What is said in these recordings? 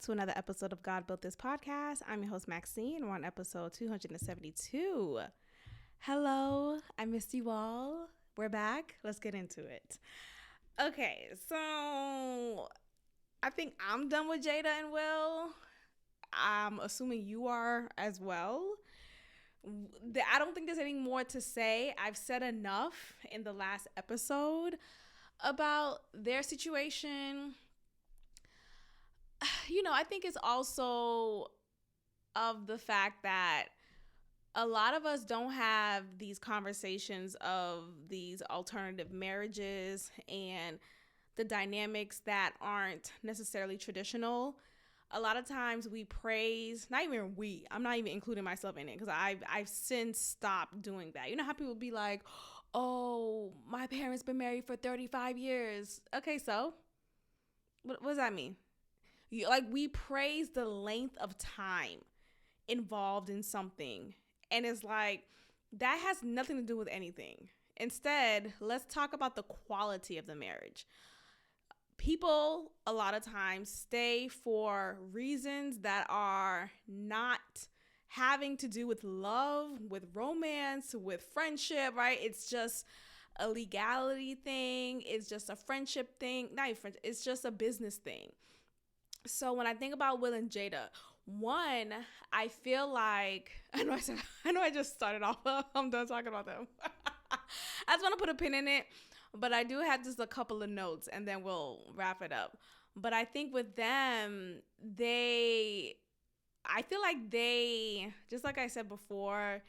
to another episode of God Built This Podcast. I'm your host, Maxine. We're on episode 272. Hello, I missed you all. We're back. Let's get into it. Okay, so I think I'm done with Jada and Will. I'm assuming you are as well. I don't think there's any more to say. I've said enough in the last episode about their situation. I think it's also of the fact that a lot of us don't have these conversations of these alternative marriages and the dynamics that aren't necessarily traditional. A lot of times we praise, I'm not even including myself in it because I've since stopped doing that. You know how people be like, oh, my parents been married for 35 years. Okay, so what does that mean? We praise the length of time involved in something. And it's like, that has nothing to do with anything. Instead, let's talk about the quality of the marriage. People, a lot of times, stay for reasons that are not having to do with love, with romance, with friendship, right? It's just a legality thing. It's just a friendship thing. Not even friendship. It's just a business thing. So when I think about Will and Jada, one, I feel like, I know I just started off, I'm done talking about them. I just want to put a pin in it, but I do have just a couple of notes and then we'll wrap it up. But I think with them, I feel like they, just like I said before,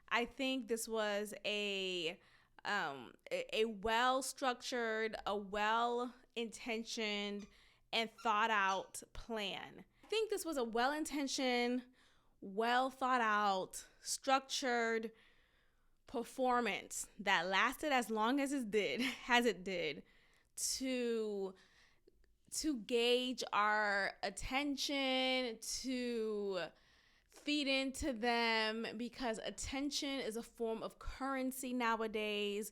I think this was a well-structured, a well-intentioned, and thought out plan. I think this was a well-intentioned, well thought out, structured performance that lasted as long as it did to gauge our attention, to feed into them, because attention is a form of currency nowadays,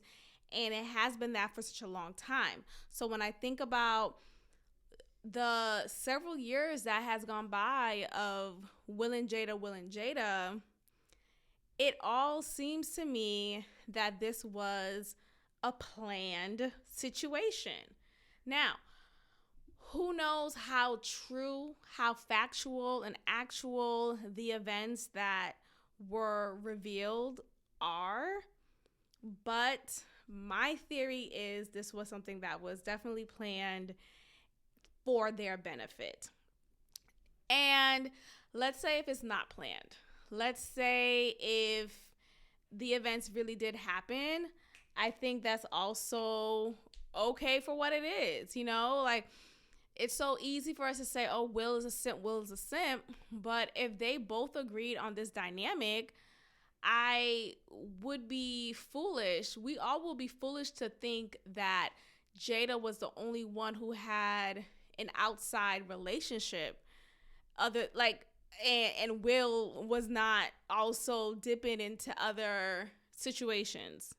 and it has been that for such a long time. So when I think about the several years that has gone by of Will and Jada, it all seems to me that this was a planned situation. Now, who knows how true, how factual and actual the events that were revealed are, but my theory is this was something that was definitely planned for their benefit. And let's say if it's not planned. Let's say if the events really did happen, I think that's also okay for what it is. It's so easy for us to say, oh, Will is a simp. But if they both agreed on this dynamic, I would be foolish. We all will be foolish to think that Jada was the only one who had an outside relationship, and Will was not also dipping into other situations.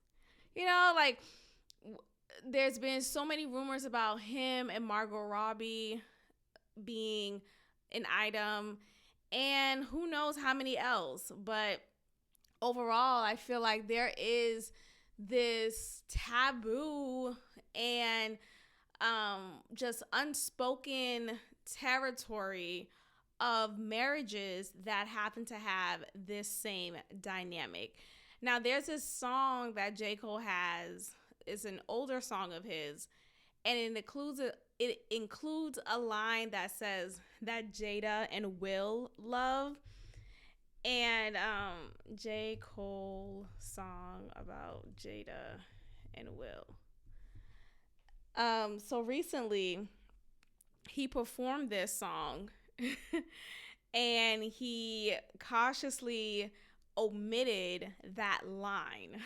There's been so many rumors about him and Margot Robbie being an item, and who knows how many else. But overall, I feel like there is this taboo and just unspoken territory of marriages that happen to have this same dynamic. Now, there's this song that J. Cole has. It's an older song of his, and it includes a line that says that Jada and Will love. And J. Cole song about Jada and Will. So recently, he performed this song and he cautiously omitted that line.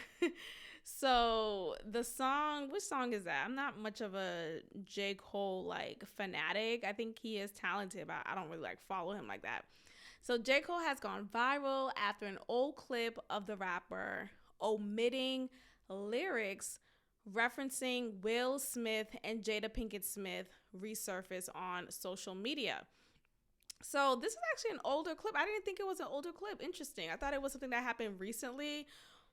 So the song, which song is that? I'm not much of a J. Cole fanatic. I think he is talented, but I don't really follow him like that. So J. Cole has gone viral after an old clip of the rapper omitting lyrics referencing Will Smith and Jada Pinkett Smith resurfaced on social media. So this is actually an older clip. I didn't think it was an older clip. Interesting. I thought it was something that happened recently.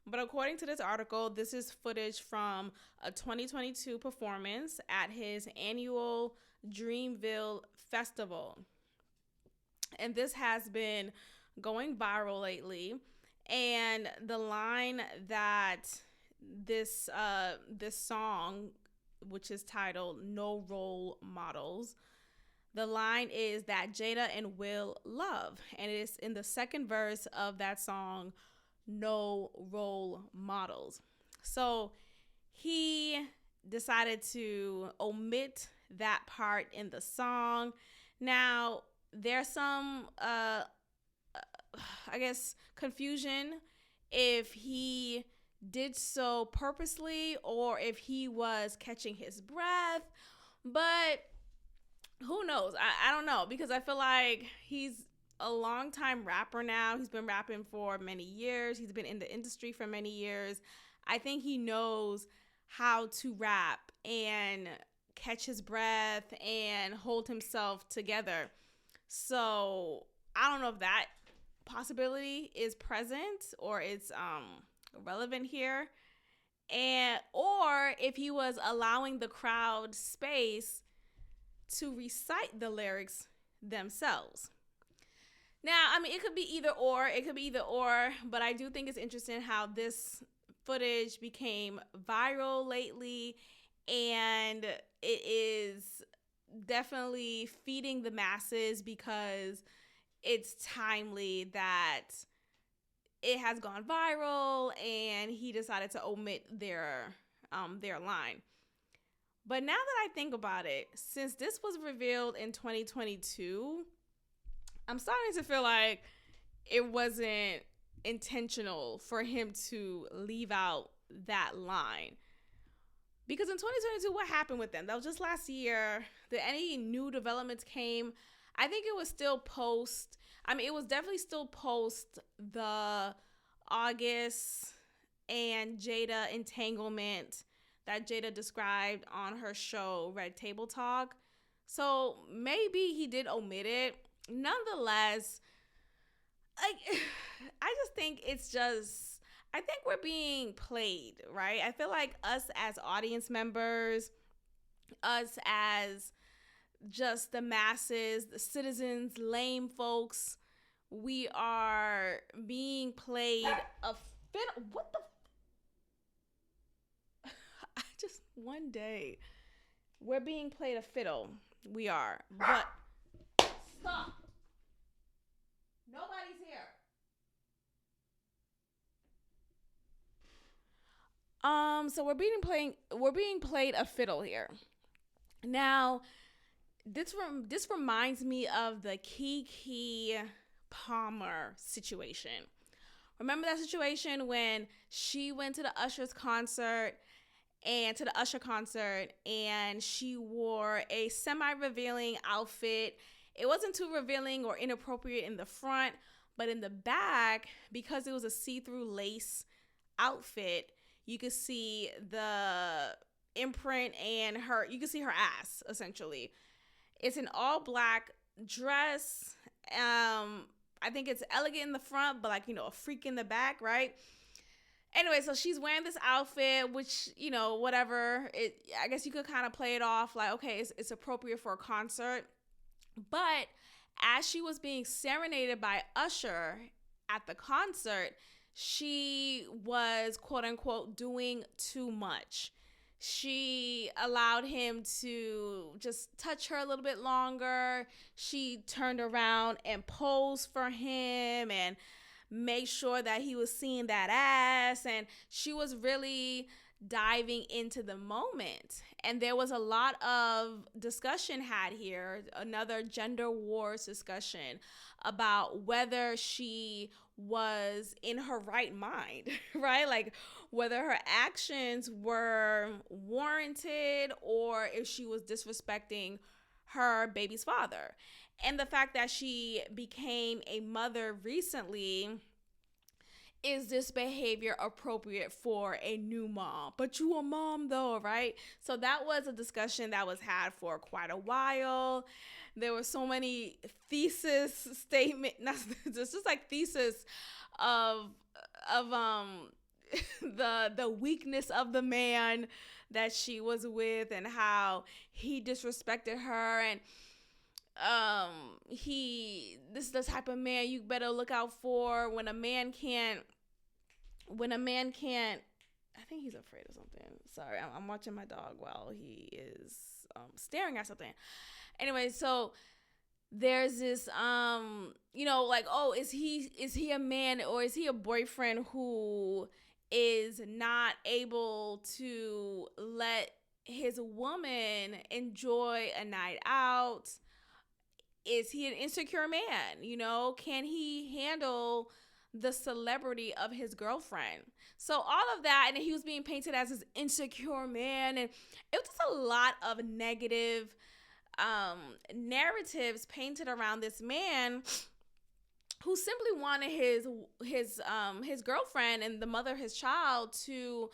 But according to this article, this is footage from a 2022 performance at his annual Dreamville Festival. And this has been going viral lately. And the line that this song, which is titled "No Role Models," the line is that Jada and Will love, and it's in the second verse of that song, "No Role Models." So he decided to omit that part in the song. Now there's some I guess confusion if he did so purposely or if he was catching his breath, but who knows? I don't know, because I feel like he's a long time rapper now. He's been rapping for many years. He's been in the industry for many years. I think he knows how to rap and catch his breath and hold himself together. So I don't know if that possibility is present or it's relevant here, and or if he was allowing the crowd space to recite the lyrics themselves. Now, I mean, it could be either or. It could be either or, but I do think it's interesting how this footage became viral lately, and it is definitely feeding the masses because it's timely that it has gone viral and he decided to omit their line. But now that I think about it, since this was revealed in 2022, I'm starting to feel like it wasn't intentional for him to leave out that line. Because in 2022, what happened with them? That was just last year. Did any new developments came? I think it was still post. I mean, it was definitely still post the August and Jada entanglement that Jada described on her show Red Table Talk. So maybe he did omit it. Nonetheless, I just think I think we're being played, right? I feel like us as audience members, us as just the masses, the citizens, lame folks, we are being played a fiddle. What the? I just, one day, we're being played a fiddle. We are. But stop. Nobody's here. So we're being played a fiddle here. Now, this reminds me of the Keke Palmer situation. Remember that situation when she went to the Usher concert and she wore a semi-revealing outfit. It wasn't too revealing or inappropriate in the front, but in the back, because it was a see-through lace outfit, you could see the imprint and you could see her ass, essentially. It's an all black dress. I think it's elegant in the front, but like, a freak in the back, right? Anyway, so she's wearing this outfit, which, whatever. I guess you could kind of play it off like, okay, it's appropriate for a concert. But as she was being serenaded by Usher at the concert, she was, quote unquote, doing too much. She allowed him to just touch her a little bit longer. She turned around and posed for him and made sure that he was seeing that ass. And she was really diving into the moment. And there was a lot of discussion had here, another gender wars discussion about whether she was in her right mind, right? Like whether her actions were warranted or if she was disrespecting her baby's father. And the fact that she became a mother recently is this behavior appropriate for a new mom? But you a mom though, right? So that was a discussion that was had for quite a while. There were so many thesis statement, not just like thesis of the weakness of the man that she was with, and how he disrespected her, and this is the type of man you better look out for. When a man can't, I think he's afraid of something. Sorry, I'm watching my dog while he is staring at something. Anyway, so there's this like, oh, is he a man, or is he a boyfriend who is not able to let his woman enjoy a night out? Is he an insecure man? Can he handle the celebrity of his girlfriend? So all of that, and he was being painted as this insecure man, and it was just a lot of negative narratives painted around this man who simply wanted his girlfriend and the mother of his child to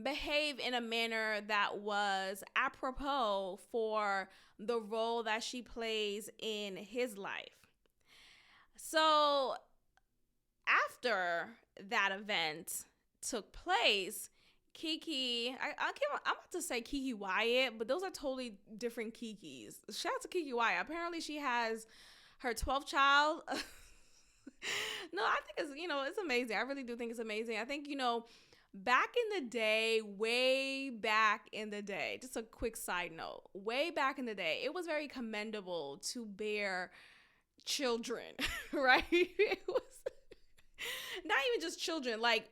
behave in a manner that was apropos for the role that she plays in his life. So after that event took place, Kiki, I'm about to say Kiki Wyatt, but those are totally different Kikis. Shout out to Kiki Wyatt. Apparently she has her 12th child. No, I think it's amazing. I really do think it's amazing. I think, back in the day, way back in the day, just a quick side note, way back in the day, it was very commendable to bear children, right? It was not even just children, like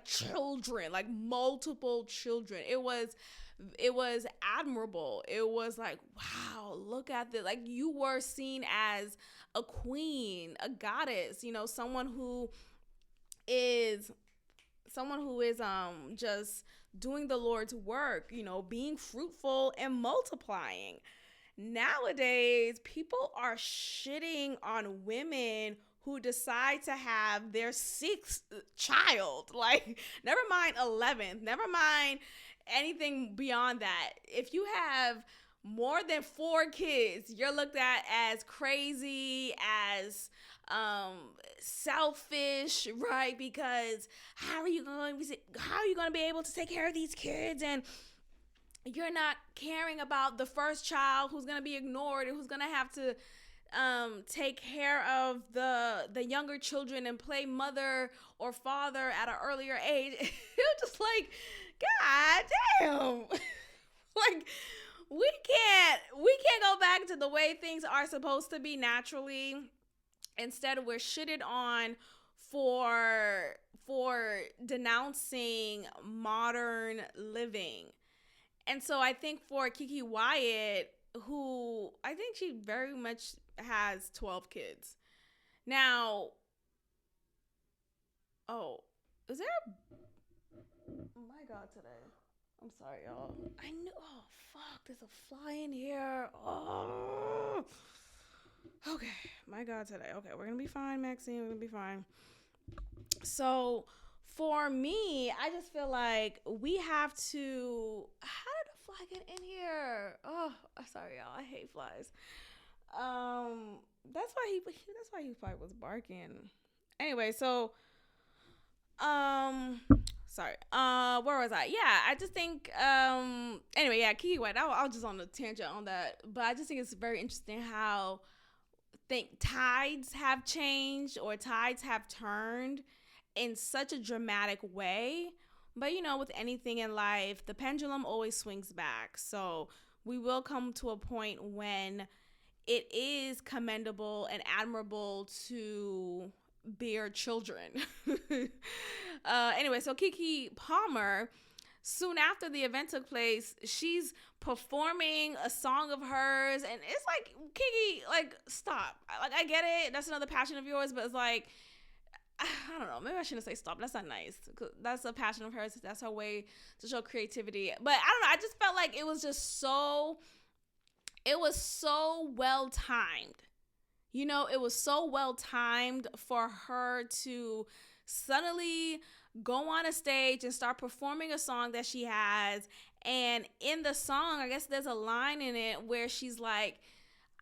children, like multiple children. It was admirable. It was like, wow, look at this. Like, you were seen as a queen, a goddess, someone who is just doing the Lord's work, being fruitful and multiplying. Nowadays, people are shitting on women who decide to have their 6th child. Like, never mind 11th, never mind anything beyond that. If you have more than 4 kids, you're looked at as crazy, as selfish, right? Because how are you going to be able to take care of these kids, and you're not caring about the first child who's going to be ignored and who's going to have to take care of the younger children and play mother or father at an earlier age. It was just like, God damn. Like, we can't go back to the way things are supposed to be naturally. Instead, we're shitted on for denouncing modern living. And so I think for Kiki Wyatt, who I think she very much has 12 kids. Now, is there my God, today. I'm sorry, y'all. I knew, fuck, there's a fly in here. Oh. Okay, my God, today. Okay, we're going to be fine, Maxine. We're going to be fine. So, for me, I just feel like we have to... How did the fly get in here? Oh, sorry, y'all. I hate flies. That's why he probably was barking. Anyway, so... Sorry. Where was I? Yeah, I just think, anyway, yeah, Kiki White, I was just on a tangent on that, but I just think it's very interesting how tides have changed, or tides have turned in such a dramatic way. But, with anything in life, the pendulum always swings back. So we will come to a point when it is commendable and admirable to bear children. Anyway, so Keke Palmer, soon after the event took place, she's performing a song of hers, and it's like, Keke, like, stop. Like, I get it, that's another passion of yours, but it's like, I don't know, maybe I shouldn't say stop. That's not nice. That's a passion of hers. That's her way to show creativity. But I don't know, I just felt like it was so well timed. It was so well timed for her to suddenly go on a stage and start performing a song that she has. And in the song, I guess there's a line in it where she's like,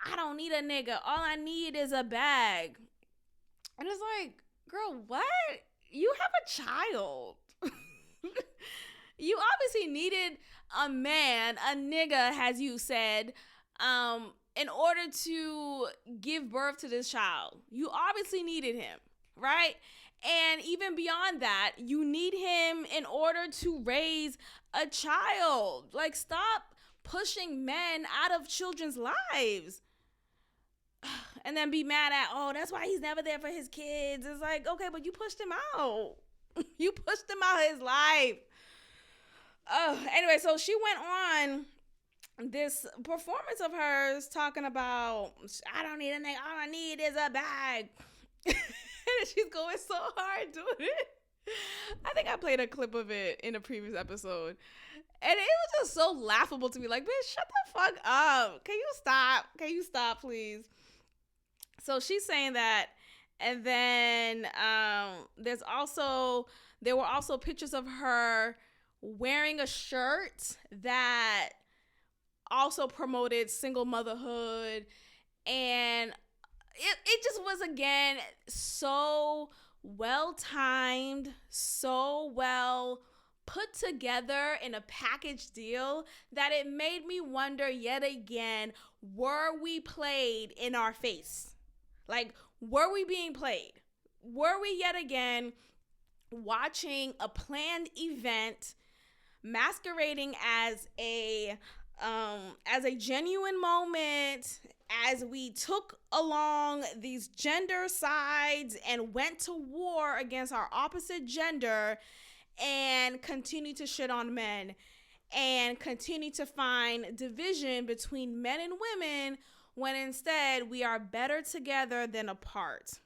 I don't need a nigga. All I need is a bag. And it's like, girl, what? You have a child. You obviously needed a man, a nigga, as you said, in order to give birth to this child. You obviously needed him, right? And even beyond that, you need him in order to raise a child. Like, stop pushing men out of children's lives. And then be mad at, oh, that's why he's never there for his kids. It's like, okay, but you pushed him out. You pushed him out of his life. Anyway, so she went on this performance of hers talking about, I don't need a nigga, all I need is a bag. And she's going so hard doing it. I think I played a clip of it in a previous episode. And it was just so laughable to me. Like, bitch, shut the fuck up. Can you stop? Can you stop, please? So she's saying that. And then there were also pictures of her wearing a shirt that also promoted single motherhood. And it just was, again, so well timed, so well put together in a package deal that it made me wonder yet again, were we played in our face? Like, were we being played? Were we yet again watching a planned event masquerading as a genuine moment, as we took along these gender sides and went to war against our opposite gender and continue to shit on men and continue to find division between men and women, when instead we are better together than apart?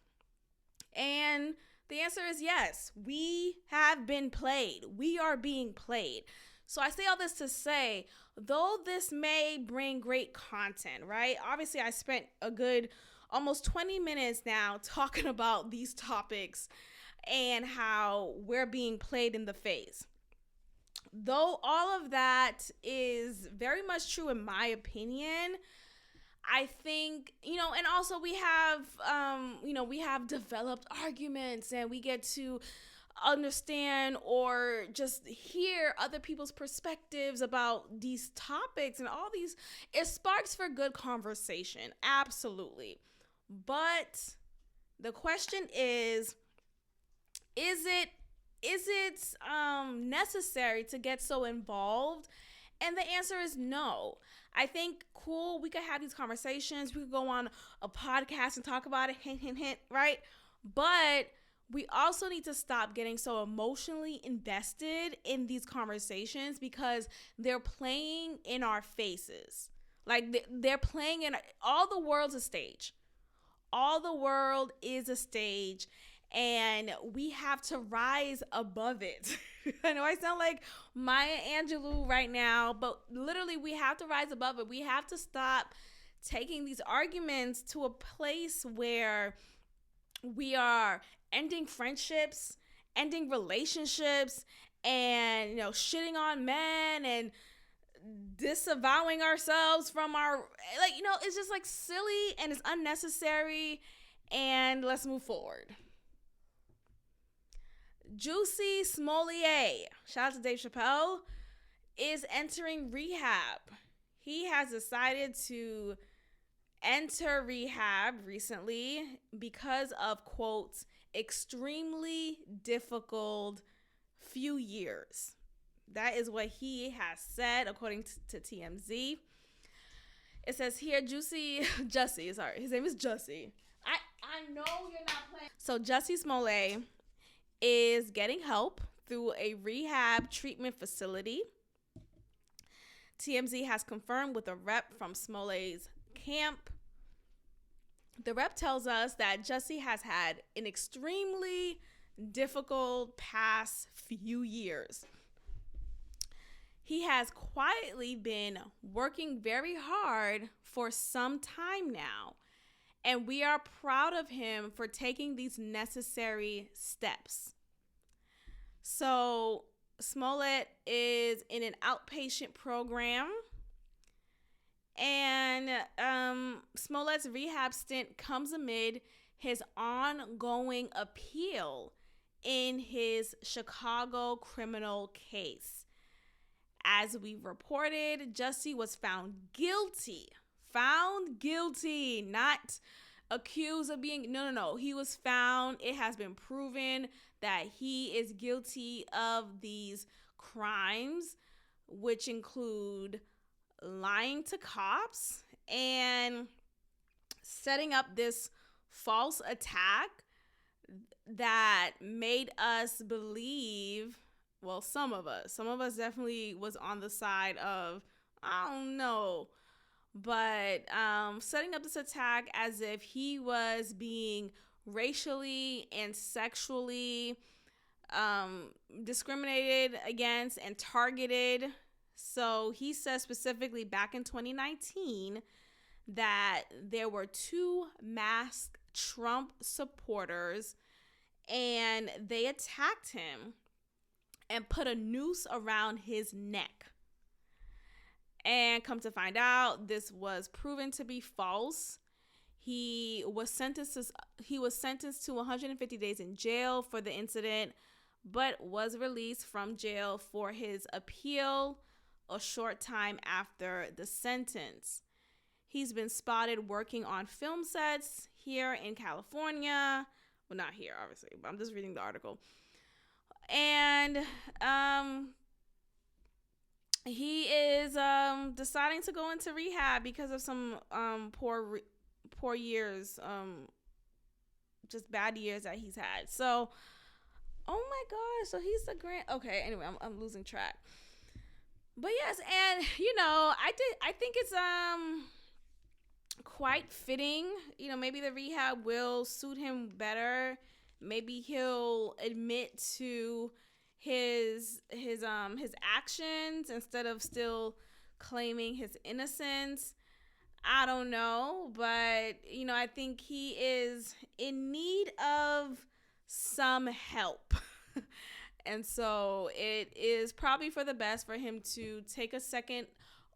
And the answer is yes. We have been played. We are being played. So I say all this to say, though this may bring great content, right? Obviously, I spent a good almost 20 minutes now talking about these topics and how we're being played in the face. Though all of that is very much true in my opinion, I think, and also we have developed arguments and we get to understand or just hear other people's perspectives about these topics and all these. It sparks for good conversation, absolutely. But the question is it necessary to get so involved? And the answer is no. I think, cool, we could have these conversations. We could go on a podcast and talk about it, hint, hint, hint, right? But we also need to stop getting so emotionally invested in these conversations because they're playing in our faces. Like, they're playing in all the world's a stage. All the world is a stage. And we have to rise above it. I know I sound like Maya Angelou right now, but literally we have to rise above it. We have to stop taking these arguments to a place where we are ending friendships, ending relationships, and, shitting on men and disavowing ourselves from our, it's just like silly and it's unnecessary. And let's move forward. Jussie Smollett, shout out to Dave Chappelle, is entering rehab. He has decided to enter rehab recently because of, quote, extremely difficult few years. That is what he has said, according to TMZ. It says here, Jussie, his name is Jussie. I know you're not playing. So Jussie Smollett is getting help through a rehab treatment facility. TMZ has confirmed with a rep from Smollett's camp. The rep tells us that Jussie has had an extremely difficult past few years. He has quietly been working very hard for some time now. And we are proud of him for taking these necessary steps. So Smollett is in an outpatient program, and Smollett's rehab stint comes amid his ongoing appeal in his Chicago criminal case. As we reported, Jussie was found guilty, not accused of being, no. He was found. It has been proven that he is guilty of these crimes, which include lying to cops and setting up this false attack that made us believe, well, some of us definitely was on the side of, I don't know, but setting up this attack as if he was being racially and sexually discriminated against and targeted. So he says specifically back in 2019 that there were 2 masked Trump supporters and they attacked him and put a noose around his neck. And come to find out, this was proven to be false. He was sentenced to 150 days in jail for the incident, but was released from jail for his appeal a short time after the sentence. He's been spotted working on film sets here in California. Well, not here, obviously, but I'm just reading the article. And he is deciding to go into rehab because of some poor years, just bad years that he's had. So, oh my gosh, so he's the okay, anyway, I'm losing track. But yes, and I think it's quite fitting. Maybe the rehab will suit him better. Maybe he'll admit to his actions instead of still claiming his innocence. I don't know, but I think he is in need of some help. And so it is probably for the best for him to take a second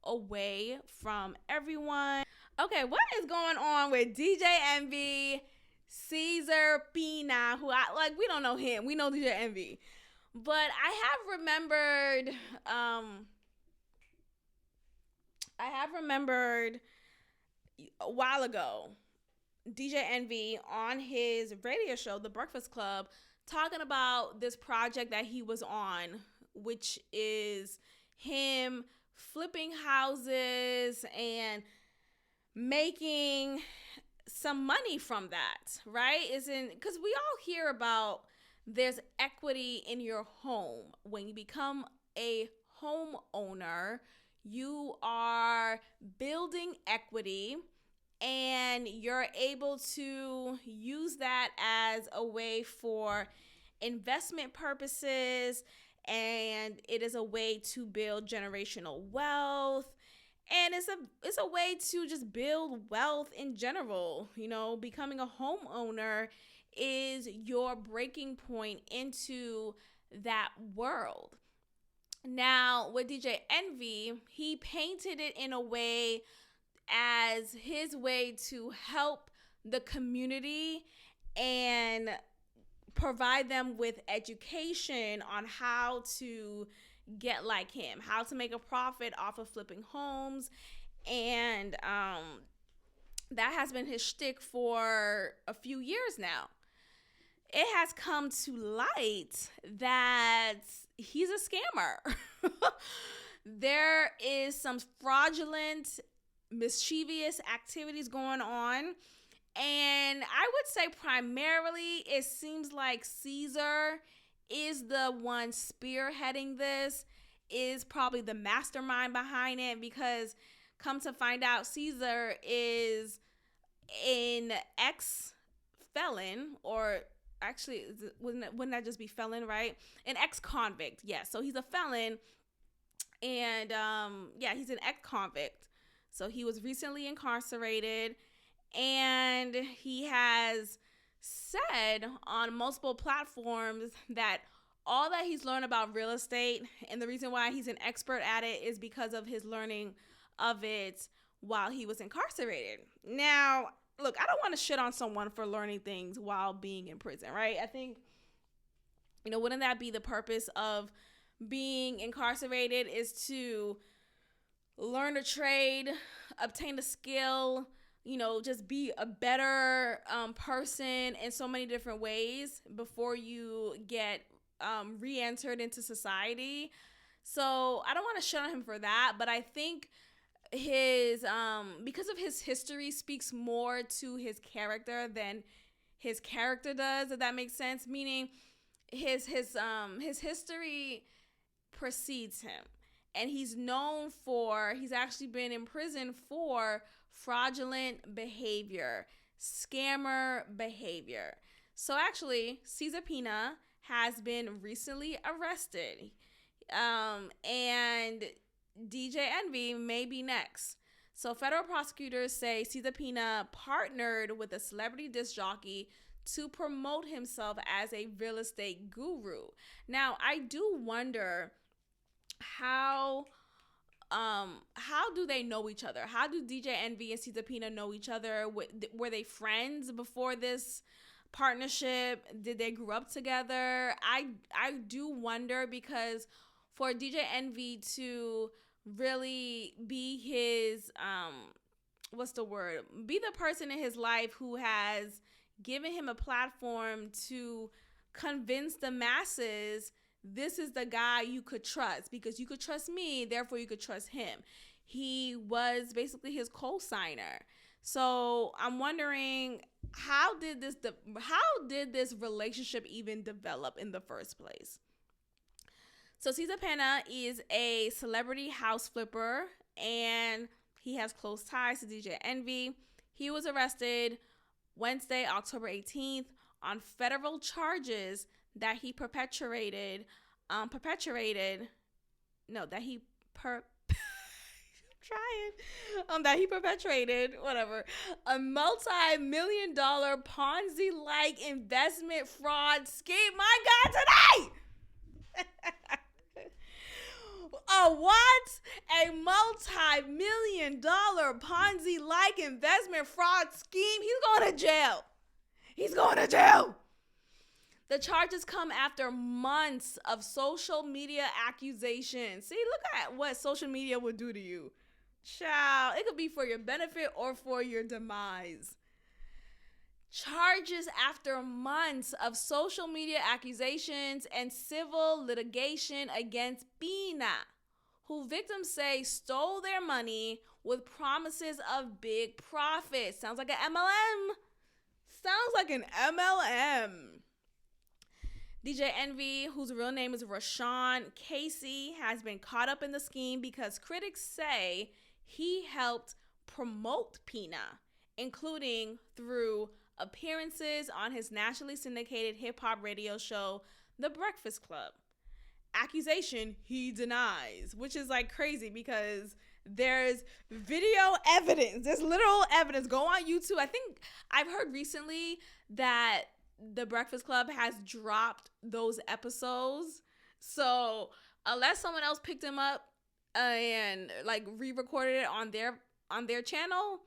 away from everyone. Okay, what is going on with DJ Envy, Caesar Pina, who we don't know him. We know DJ Envy. But I have remembered a while ago DJ Envy on his radio show, The Breakfast Club, talking about this project that he was on, which is him flipping houses and making some money from that, right? Because we all hear about there's equity in your home. When you become a homeowner, you are building equity and you're able to use that as a way for investment purposes, and it is a way to build generational wealth, and it's a way to just build wealth in general. Becoming a homeowner is your breaking point into that world. Now, with DJ Envy, he painted it in a way as his way to help the community and provide them with education on how to get like him, how to make a profit off of flipping homes. And that has been his shtick for a few years now. It has come to light that he's a scammer. There is some fraudulent, mischievous activities going on. And I would say primarily it seems like Caesar is the one spearheading this, is probably the mastermind behind it, because come to find out, Caesar is an ex-felon, or actually, wouldn't that just be felon, right? An ex-convict, yes. So he's a felon, and he's an ex-convict. So he was recently incarcerated, And he has said on multiple platforms that all that he's learned about real estate, and the reason why he's an expert at it, is because of his learning of it while he was incarcerated. Now, look, I don't want to shit on someone for learning things while being in prison, right? I think, wouldn't that be the purpose of being incarcerated, is to learn a trade, obtain a skill, just be a better person in so many different ways before you get re-entered into society. So I don't want to shut on him for that, but I think his because of his history speaks more to his character than his character does, if that makes sense. Meaning his history precedes him, and he's actually been in prison for fraudulent behavior, scammer behavior. So actually, Cesar Pina has been recently arrested, and DJ Envy may be next. So federal prosecutors say Cesar Pina partnered with a celebrity disc jockey to promote himself as a real estate guru. Now, I do wonder how do they know each other? How do DJ Envy and Cesar Pina know each other? Were they friends before this partnership? Did they grow up together? I do wonder, because for DJ Envy to really be his be the person in his life who has given him a platform to convince the masses this is the guy you could trust, because you could trust me, therefore you could trust him. He was basically his co-signer. So I'm wondering, how did this relationship even develop in the first place? So Cesar Pena is a celebrity house flipper, and he has close ties to DJ Envy. He was arrested Wednesday, October 18th, on federal charges that he perpetrated a multi-million-dollar Ponzi-like investment fraud scheme. My God, today! A what? A multi-million-dollar Ponzi-like investment fraud scheme? He's going to jail. The charges come after months of social media accusations. See, look at what social media will do to you. Child, it could be for your benefit or for your demise. Charges after months of social media accusations and civil litigation against Pina, who victims say stole their money with promises of big profits. Sounds like an MLM. DJ Envy, whose real name is Rashawn Casey, has been caught up in the scheme because critics say he helped promote Pina, including through appearances on his nationally syndicated hip-hop radio show, The Breakfast Club. Accusation he denies, which is like crazy because there's video evidence. There's literal evidence. Go on YouTube. I think I've heard recently that The Breakfast Club has dropped those episodes. So unless someone else picked them up and like re-recorded it on their channel,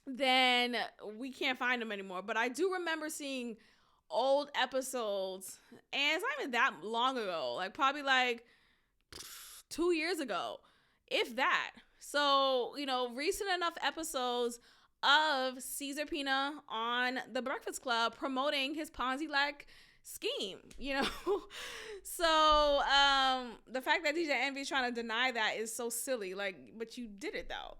then we can't find them anymore. But I do remember seeing old episodes, and it's not even that long ago, like probably like 2 years ago, if that. So, recent enough episodes of Cesar Pina on The Breakfast Club promoting his Ponzi-like scheme, So the fact that DJ Envy is trying to deny that is so silly, but you did it though.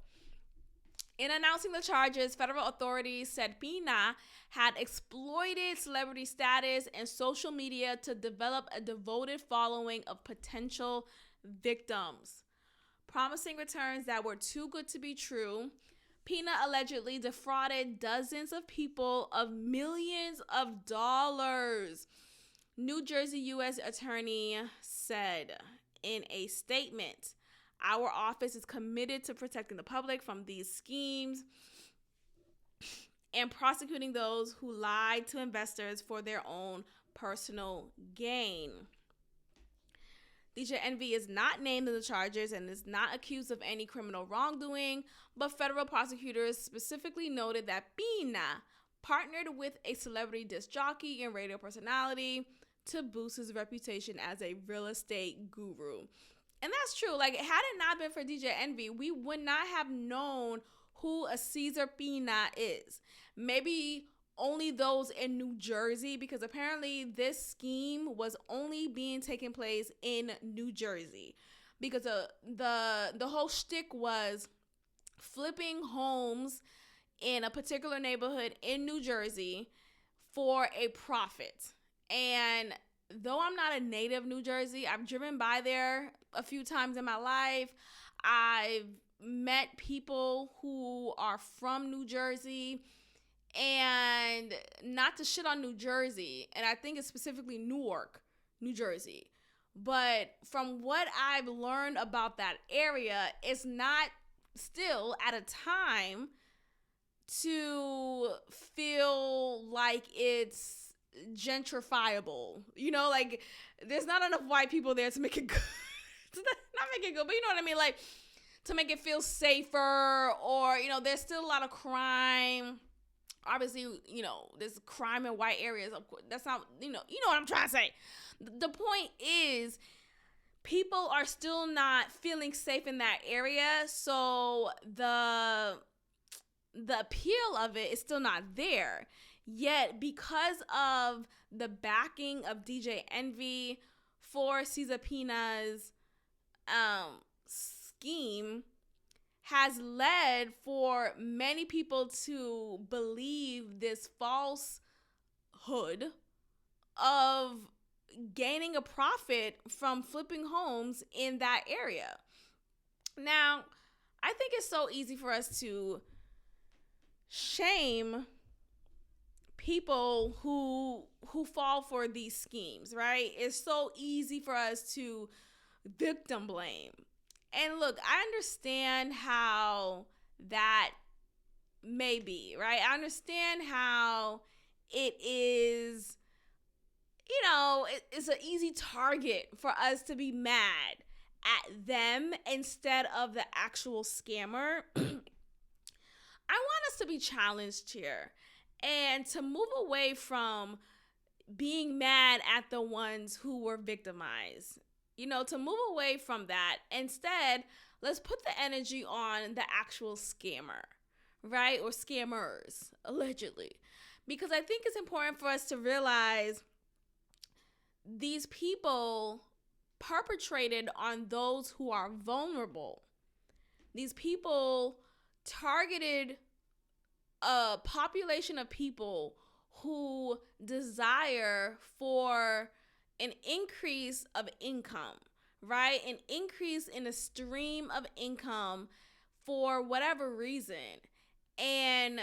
In announcing the charges, federal authorities said Pina had exploited celebrity status and social media to develop a devoted following of potential victims, promising returns that were too good to be true. Pina allegedly defrauded dozens of people of millions of dollars. New Jersey U.S. Attorney said in a statement, "Our office is committed to protecting the public from these schemes. and prosecuting those who lied to investors for their own personal gain. DJ Envy is not named in the charges and is not accused of any criminal wrongdoing, but federal prosecutors specifically noted that Pina partnered with a celebrity disc jockey and radio personality to boost his reputation as a real estate guru. And that's true. Like, had it not been for DJ Envy, we would not have known who a Cesar Pina is. Maybe only those in New Jersey, because apparently this scheme was only being taken place in New Jersey, because the whole shtick was flipping homes in a particular neighborhood in New Jersey for a profit. And though I'm not a native New Jersey, I've driven by there a few times in my life. I've met people who are from New Jersey. And not to shit on New Jersey, and I think it's specifically Newark, New Jersey, but from what I've learned about that area, it's not still at a time to feel like it's gentrifiable. You know, like, there's not enough white people there to make it good. Not make it good, but you know what I mean? Like, to make it feel safer, or, you know, there's still a lot of crime. Obviously, you know, there's crime in white areas. Of course, that's not, you know what I'm trying to say. The point is, people are still not feeling safe in that area. So the appeal of it is still not there. Yet, because of the backing of DJ Envy for Cesar Pina's scheme, has led for many people to believe this falsehood of gaining a profit from flipping homes in that area. Now, I think it's so easy for us to shame people who fall for these schemes, right? It's so easy for us to victim blame. And look, I understand how that may be, right? I understand how it is, you know, it's an easy target for us to be mad at them instead of the actual scammer. I want us to be challenged here and to move away from being mad at the ones who were victimized. You know, to move away from that. Instead, let's put the energy on the actual scammer, right? Or scammers, allegedly. Because I think it's important for us to realize these people perpetrated on those who are vulnerable. These people targeted a population of people who desire for an increase of income, right? An increase in a stream of income for whatever reason. And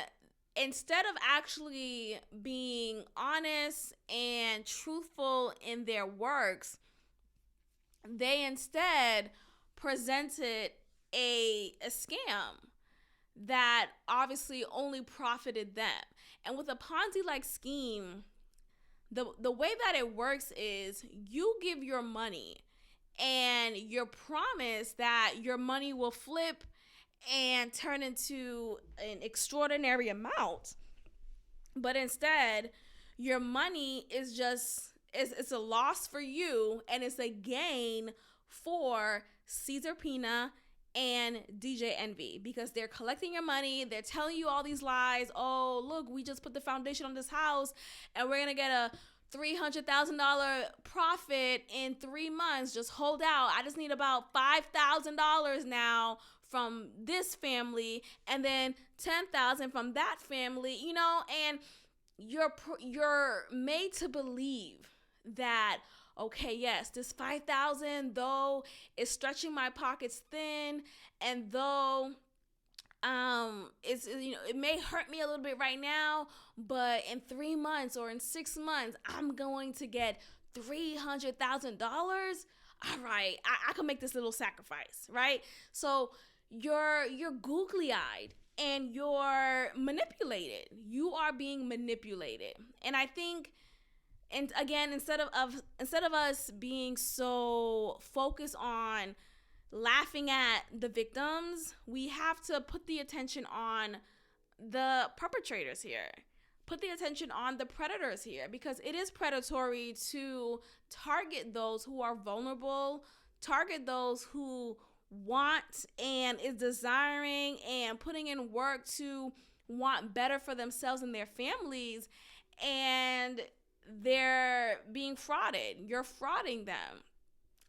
instead of actually being honest and truthful in their works, they instead presented a scam that obviously only profited them. And with a Ponzi-like scheme, the way that it works is you give your money and you're promised that your money will flip and turn into an extraordinary amount. But instead, your money is just, it's a loss for you and it's a gain for Cesar Pina and DJ Envy, because they're collecting your money. They're telling you all these lies. Oh, look, we just put the foundation on this house and we're going to get a $300,000 profit in 3 months. Just hold out. I just need about $5,000 now from this family, and then $10,000 from that family, you know, and you're made to believe that, okay, yes, this $5,000, though, is stretching my pockets thin, and though it's, you know, it may hurt me a little bit right now, but in 3 months or in 6 months, I'm going to get $300,000. All right, I can make this little sacrifice, right? So you're googly-eyed and you're manipulated. You are being manipulated. And I think, and again, instead of us being so focused on laughing at the victims, we have to put the attention on the perpetrators here. Put the attention on the predators here, because it is predatory to target those who are vulnerable, target those who want and is desiring and putting in work to want better for themselves and their families, and they're being frauded. You're frauding them.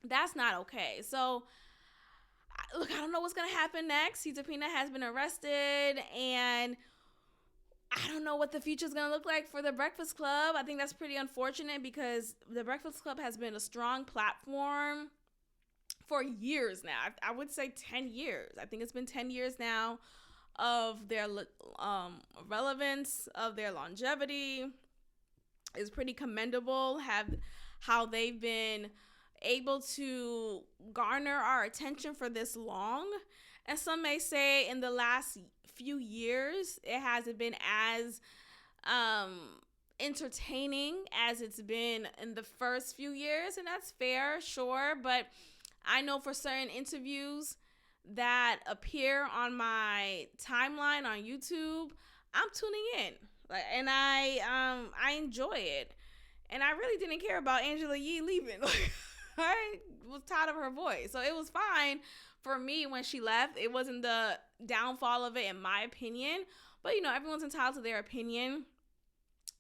That's not okay. So, look, I don't know what's going to happen next. Cesar Pina has been arrested, and I don't know what the future is going to look like for the Breakfast Club. I think that's pretty unfortunate, because the Breakfast Club has been a strong platform for years now. I would say 10 years. I think it's been 10 years now of their relevance, of their longevity. Is pretty commendable. How they've been able to garner our attention for this long. And some may say in the last few years, it hasn't been as entertaining as it's been in the first few years. And that's fair, sure. But I know for certain interviews that appear on my timeline on YouTube, I'm tuning in. And I enjoy it. And I really didn't care about Angela Yee leaving. I was tired of her voice. So it was fine for me when she left. It wasn't the downfall of it, in my opinion. But, everyone's entitled to their opinion.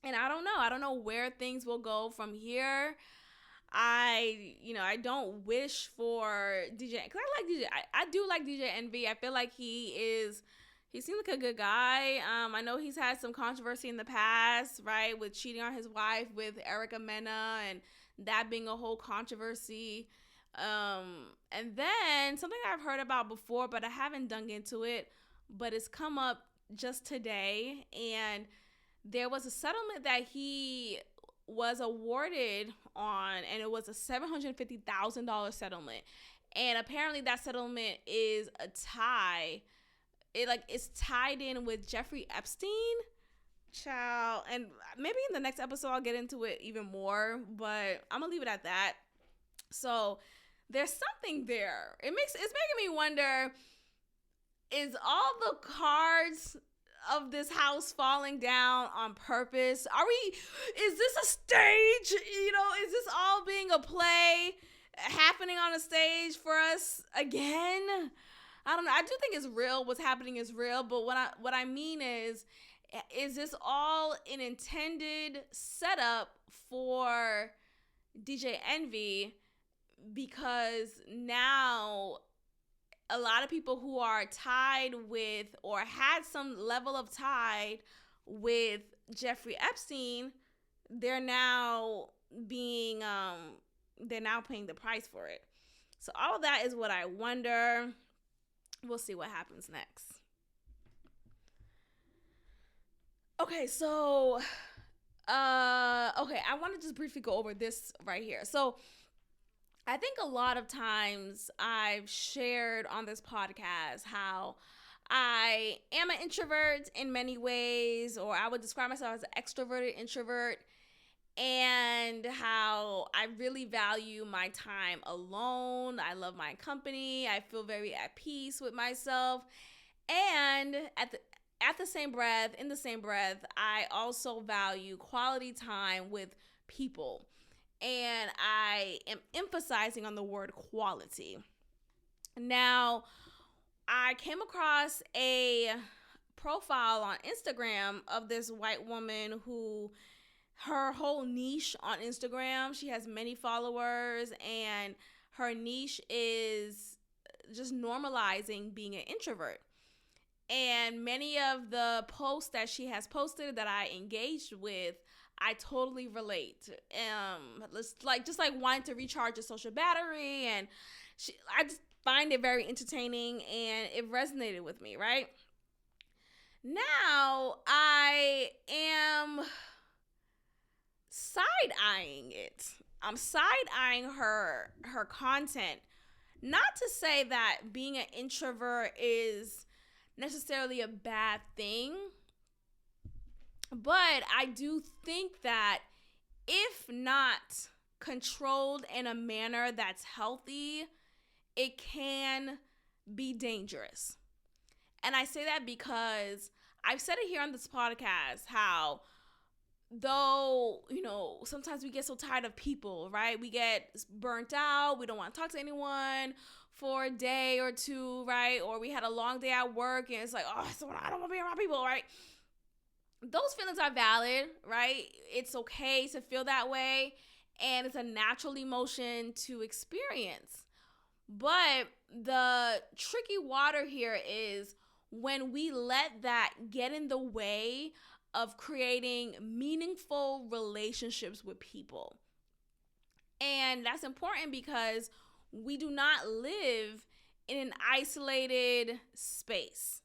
And I don't know. I don't know where things will go from here. I don't wish for DJ, because I like DJ. I do like DJ Envy. I feel like he seems like a good guy. I know he's had some controversy in the past, right, with cheating on his wife with Erica Mena, and that being a whole controversy. And then something I've heard about before, but I haven't dug into it, but it's come up just today, and there was a settlement that he was awarded on, and it was a $750,000 settlement. And apparently that settlement is a tie. It's tied in with Jeffrey Epstein. Child. And maybe in the next episode I'll get into it even more, but I'm gonna leave it at that. So there's something there. It's making me wonder, is all the cards of this house falling down on purpose? Is this a stage? Is this all being a play happening on a stage for us again? I don't know. I do think it's real. What's happening is real. But what I mean is this all an intended setup for DJ Envy? Because now a lot of people who are tied with, or had some level of tie with Jeffrey Epstein, they're now paying the price for it. So all of that is what I wonder. We'll see what happens next. Okay, so I want to just briefly go over this right here. So I think a lot of times I've shared on this podcast how I am an introvert in many ways, or I would describe myself as an extroverted introvert, and how I really value my time alone. I love my company. I feel very at peace with myself. And in the same breath, I also value quality time with people. And I am emphasizing on the word quality. Now, I came across a profile on Instagram of this white woman who, her whole niche on Instagram, she has many followers, and her niche is just normalizing being an introvert. And many of the posts that she has posted that I engaged with, I totally relate. Just like wanting to recharge a social battery, and I just find it very entertaining, and it resonated with me, right? Now I am side-eyeing it. I'm side-eyeing her content. Not to say that being an introvert is necessarily a bad thing. But I do think that if not controlled in a manner that's healthy, it can be dangerous. And I say that because I've said it here on this podcast how, though, sometimes we get so tired of people, right? We get burnt out. We don't want to talk to anyone for a day or two, right? Or we had a long day at work and it's like, oh, I don't want to be around people, right? Those feelings are valid, right? It's okay to feel that way, and it's a natural emotion to experience. But the tricky water here is when we let that get in the way of creating meaningful relationships with people. And that's important because we do not live in an isolated space.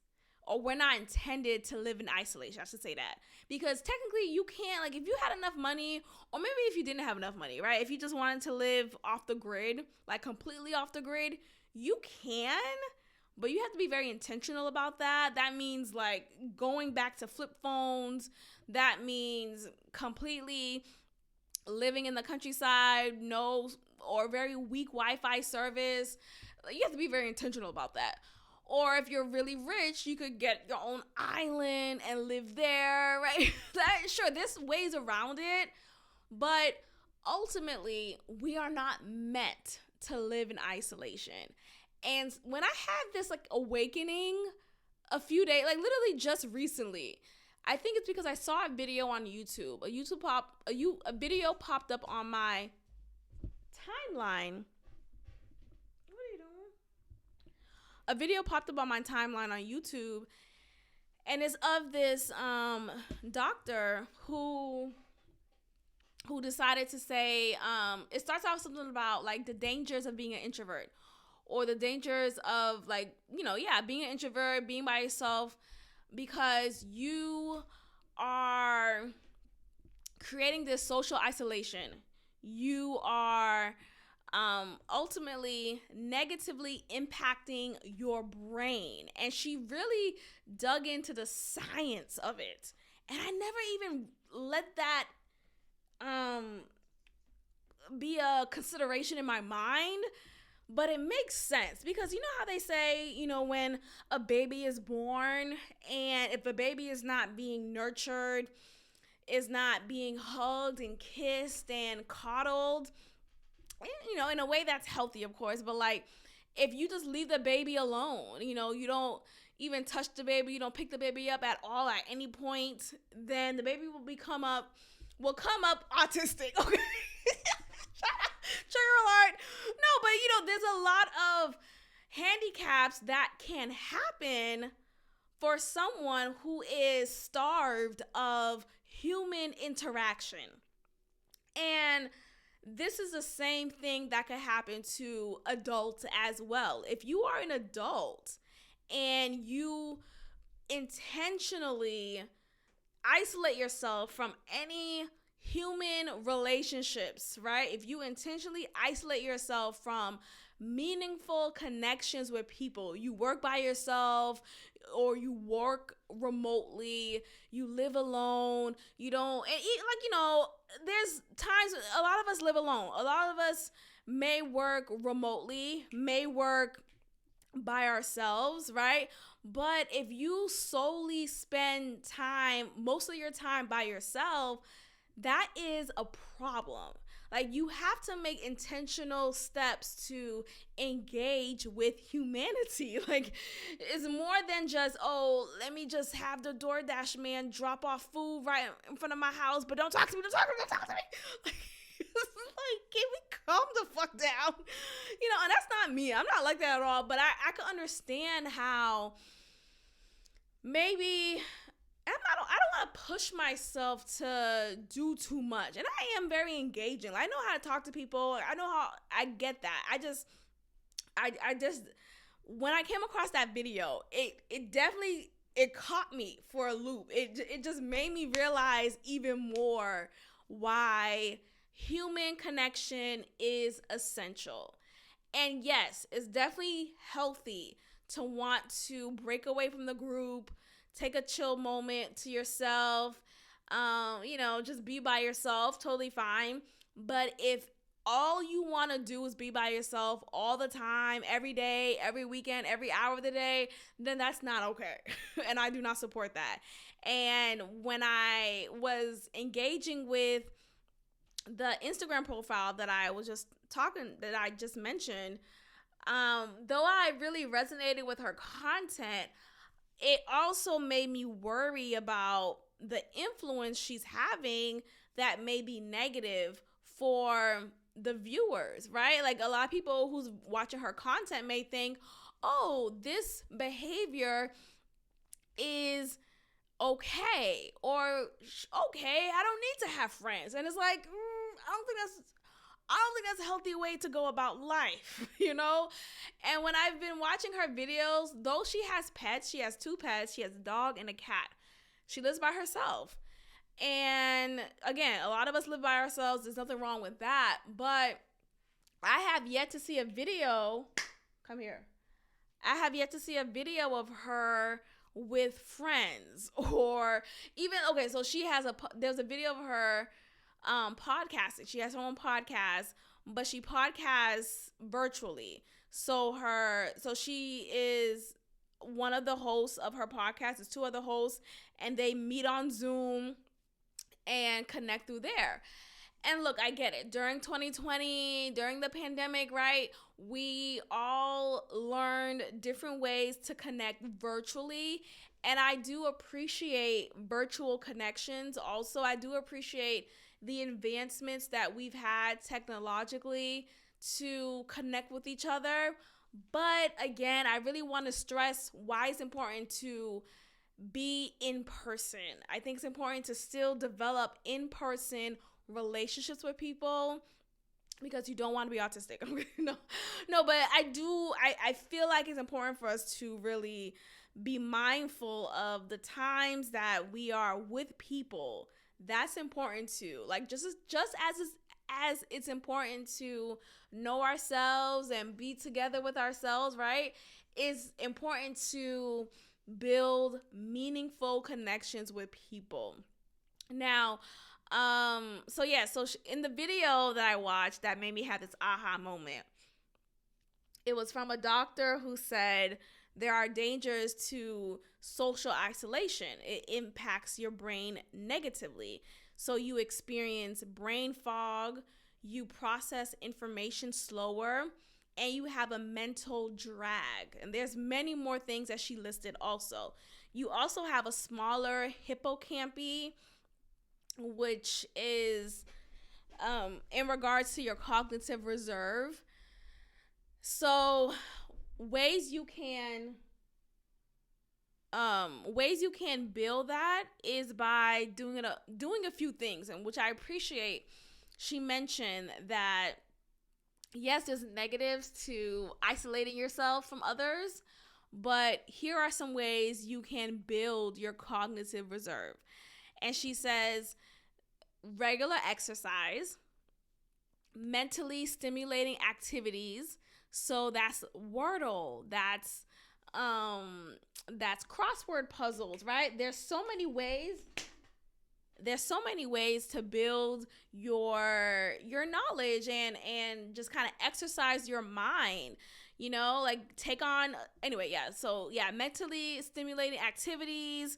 Or we're not intended to live in isolation. I should say that. Because technically you can't, like, if you had enough money, or maybe if you didn't have enough money, right? If you just wanted to live off the grid, like completely off the grid, you can, but you have to be very intentional about that. That means like going back to flip phones. That means completely living in the countryside, no, or very weak Wi-Fi service. You have to be very intentional about that. Or if you're really rich, you could get your own island and live there, right? Sure, there's ways around it, but ultimately, we are not meant to live in isolation. And when I had this like awakening a few days, like literally just recently, I think it's because I saw a video on YouTube. A video popped up on my timeline. A video popped up on my timeline on YouTube, and it's of this doctor who decided to say, it starts off something about like the dangers of being an introvert, or the dangers of like, being an introvert, being by yourself, because you are creating this social isolation. You are ultimately negatively impacting your brain. And she really dug into the science of it. And I never even let that be a consideration in my mind. But it makes sense because you know how they say, when a baby is born, and if a baby is not being nurtured, is not being hugged and kissed and coddled, in a way that's healthy, of course, but like if you just leave the baby alone, you don't even touch the baby, you don't pick the baby up at all at any point, then the baby will come up autistic. Okay. Trigger alert. No, but there's a lot of handicaps that can happen for someone who is starved of human interaction. And this is the same thing that could happen to adults as well. If you are an adult and you intentionally isolate yourself from any human relationships, right? If you intentionally isolate yourself from meaningful connections with people, you work by yourself or you work remotely, you live alone, you don't, and there's times a lot of us live alone. A lot of us may work remotely, may work by ourselves, right? But if you solely spend most of your time by yourself, that is a problem. Like, you have to make intentional steps to engage with humanity. Like, it's more than just, let me just have the DoorDash man drop off food right in front of my house, but don't talk to me. Like, can we calm the fuck down? And that's not me. I'm not like that at all. But I can understand how maybe I don't want to push myself to do too much. And I am very engaging. I know how to talk to people. I know how I get that. I just when I came across that video, it definitely caught me for a loop. It just made me realize even more why human connection is essential. And yes, it's definitely healthy to want to break away from the group, take a chill moment to yourself, just be by yourself, totally fine. But if all you want to do is be by yourself all the time, every day, every weekend, every hour of the day, then that's not okay. And I do not support that. And when I was engaging with the Instagram profile that I just mentioned, though I really resonated with her content, it also made me worry about the influence she's having that may be negative for the viewers, right? Like, a lot of people who's watching her content may think, oh, this behavior is okay, or okay, I don't need to have friends. And it's like, I don't think that's a healthy way to go about life, And when I've been watching her videos, though she has pets, she has 2 pets, she has a dog and a cat. She lives by herself. And again, a lot of us live by ourselves. There's nothing wrong with that. But I have yet to see a video. Come here. I have yet to see a video of her with friends, or even, okay, so there's a video of her podcasting. She has her own podcast, but she podcasts virtually. So she is one of the hosts of her podcast. There's 2 other hosts, and they meet on Zoom and connect through there. And look, I get it. During 2020, during the pandemic, right, we all learned different ways to connect virtually. And I do appreciate virtual connections. Also, I do appreciate the advancements that we've had technologically to connect with each other. But again, I really want to stress why it's important to be in person. I think it's important to still develop in-person relationships with people, because you don't want to be autistic. No, but I feel like it's important for us to really be mindful of the times that we are with people. That's important too. Like, just as it's important to know ourselves and be together with ourselves, right? It's important to build meaningful connections with people. Now, so in the video that I watched that made me have this aha moment, it was from a doctor who said there are dangers to social isolation. It impacts your brain negatively. So you experience brain fog, you process information slower, and you have a mental drag. And there's many more things that she listed also. You also have a smaller hippocampus, which is in regards to your cognitive reserve. So ways you can build that is by doing a few things, and which I appreciate. She mentioned that yes, there's negatives to isolating yourself from others, but here are some ways you can build your cognitive reserve. And she says regular exercise, mentally stimulating activities. So that's Wordle, that's crossword puzzles, right? There's so many ways to build your knowledge and just kind of exercise your mind, like take on, mentally stimulating activities,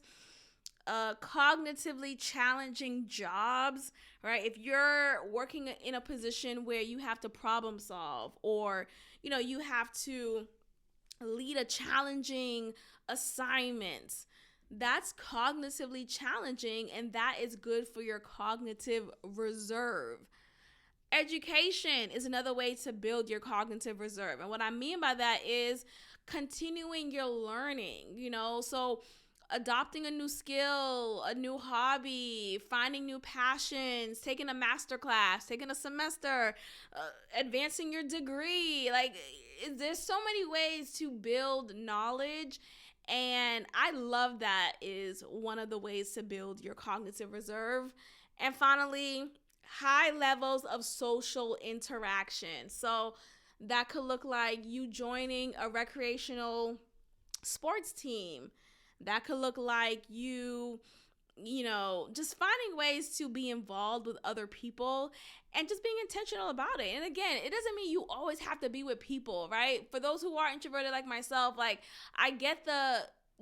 cognitively challenging jobs, right? If you're working in a position where you have to problem solve, or you have to lead a challenging assignment, that's cognitively challenging, and that is good for your cognitive reserve. Education is another way to build your cognitive reserve. And what I mean by that is continuing your learning, so adopting a new skill, a new hobby, finding new passions, taking a master class, taking a semester, advancing your degree. Like, there's so many ways to build knowledge. And I love that is one of the ways to build your cognitive reserve. And finally, high levels of social interaction. So that could look like you joining a recreational sports team. That could look like just finding ways to be involved with other people and just being intentional about it. And again, it doesn't mean you always have to be with people, right? For those who are introverted like myself, like, I get the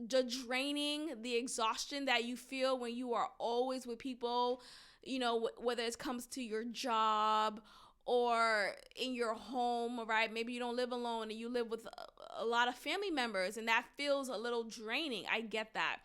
draining, the exhaustion that you feel when you are always with people, whether it comes to your job or in your home, right? Maybe you don't live alone and you live with a lot of family members, and that feels a little draining. I get that.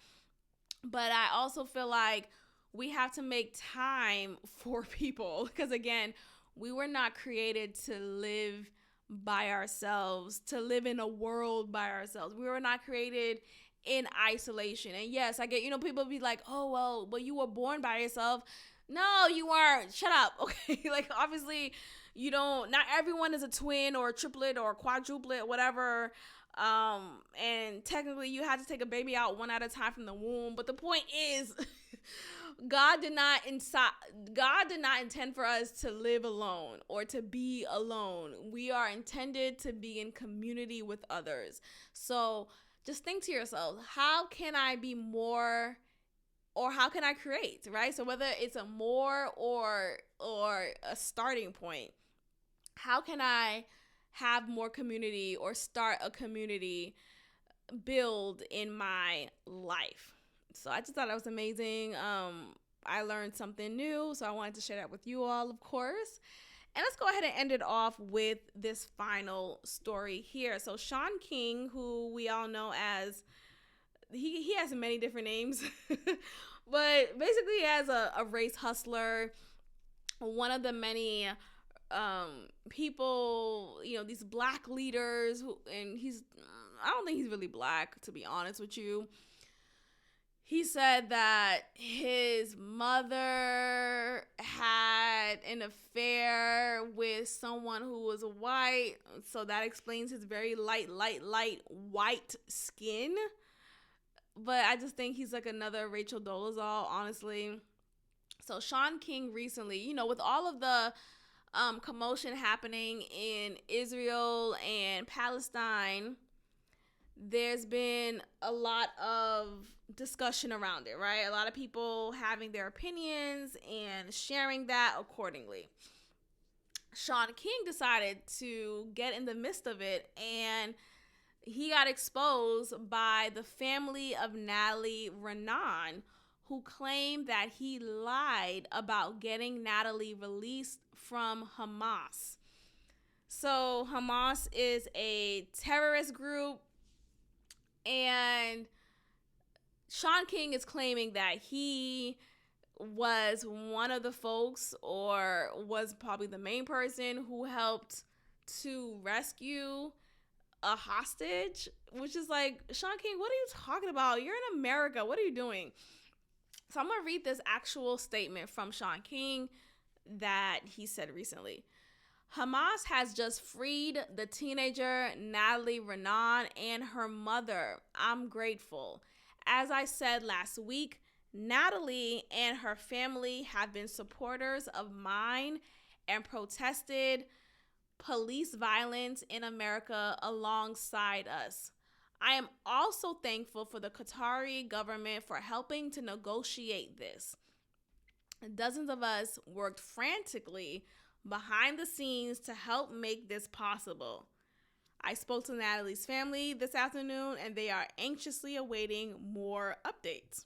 But I also feel like we have to make time for people, because again, we were not created to live by ourselves, to live in a world by ourselves. We were not created in isolation. And yes, I get, people be like, oh, well, but you were born by yourself. No, you weren't. Shut up. Okay. Like, obviously, not everyone is a twin or a triplet or a quadruplet, whatever. And technically you had to take a baby out one at a time from the womb. But the point is, God did not intend for us to live alone or to be alone. We are intended to be in community with others. So just think to yourself, how can I be more, or how can I create, right? So whether it's a more or a starting point, how can I have more community or start a community build in my life? So I just thought that was amazing. I learned something new, so I wanted to share that with you all, of course. And let's go ahead and end it off with this final story here. So Sean King, who we all know as, he has many different names, but basically as a race hustler, one of the many people, these black leaders and I don't think he's really black, to be honest with you. He said that his mother had an affair with someone who was white, so that explains his very light white skin. But I just think he's like another Rachel Dolezal, honestly. So Sean King recently, with all of the commotion happening in Israel and Palestine, there's been a lot of discussion around it, right? A lot of people having their opinions and sharing that accordingly. Sean King decided to get in the midst of it, and he got exposed by the family of Natalie Renan, who claimed that he lied about getting Natalie released from Hamas. So Hamas is a terrorist group, and Sean King is claiming that he was one of the folks, or was probably the main person, who helped to rescue a hostage, which is like, Sean King, what are you talking about? You're in America. What are you doing? So I'm going to read this actual statement from Sean King that he said recently. Hamas has just freed the teenager Natalie Renan and her mother. I'm grateful. As I said last week, Natalie and her family have been supporters of mine and protested police violence in America alongside us. I am also thankful for the Qatari government for helping to negotiate this. Dozens of us worked frantically behind the scenes to help make this possible. I spoke to Natalie's family this afternoon, and they are anxiously awaiting more updates.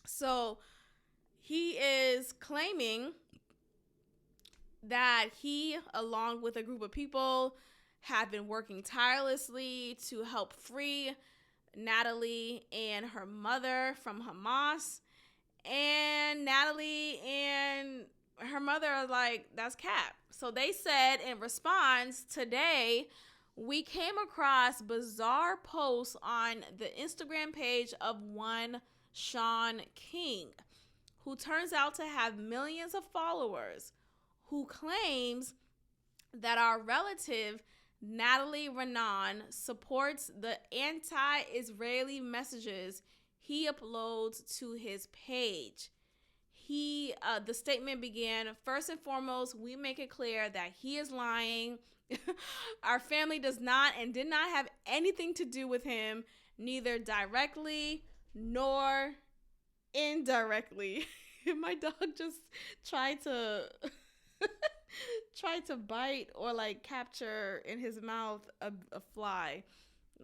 So he is claiming that he, along with a group of people, have been working tirelessly to help free Natalie and her mother from Hamas. And Natalie and her mother are like, that's cap. So they said in response, today we came across bizarre posts on the Instagram page of one Sean King, who turns out to have millions of followers, who claims that our relative Natalie Renan supports the anti-Israeli messages he uploads to his page. The statement began, first and foremost, we make it clear that he is lying Our family does not and did not have anything to do with him, neither directly nor indirectly. My dog just tried to bite or like capture in his mouth a fly.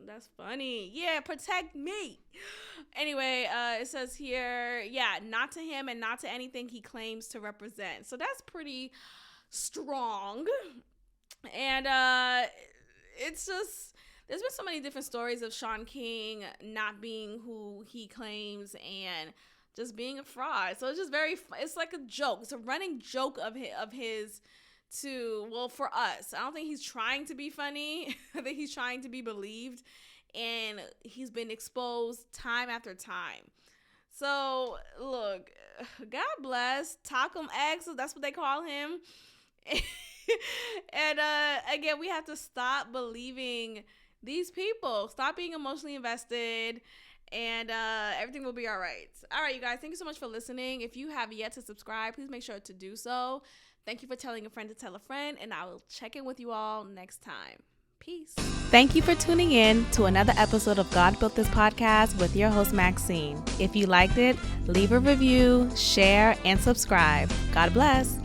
That's funny. Yeah, protect me. Anyway, it says here, not to him and not to anything he claims to represent. So that's pretty strong. And it's just, there's been so many different stories of Sean King not being who he claims and just being a fraud. So it's just it's like a joke. It's a running joke of his for us. I don't think he's trying to be funny. I think he's trying to be believed, and he's been exposed time after time. So look, God bless Talcum X, that's what they call him. And again, we have to stop believing these people. Stop being emotionally invested, and everything will be all right. All right, you guys, thank you so much for listening. If you have yet to subscribe, please make sure to do so. Thank you for telling a friend to tell a friend, and I will check in with you all next time. Peace. Thank you for tuning in to another episode of God Built This Podcast with your host, Maxine. If you liked it, leave a review, share, and subscribe. God bless.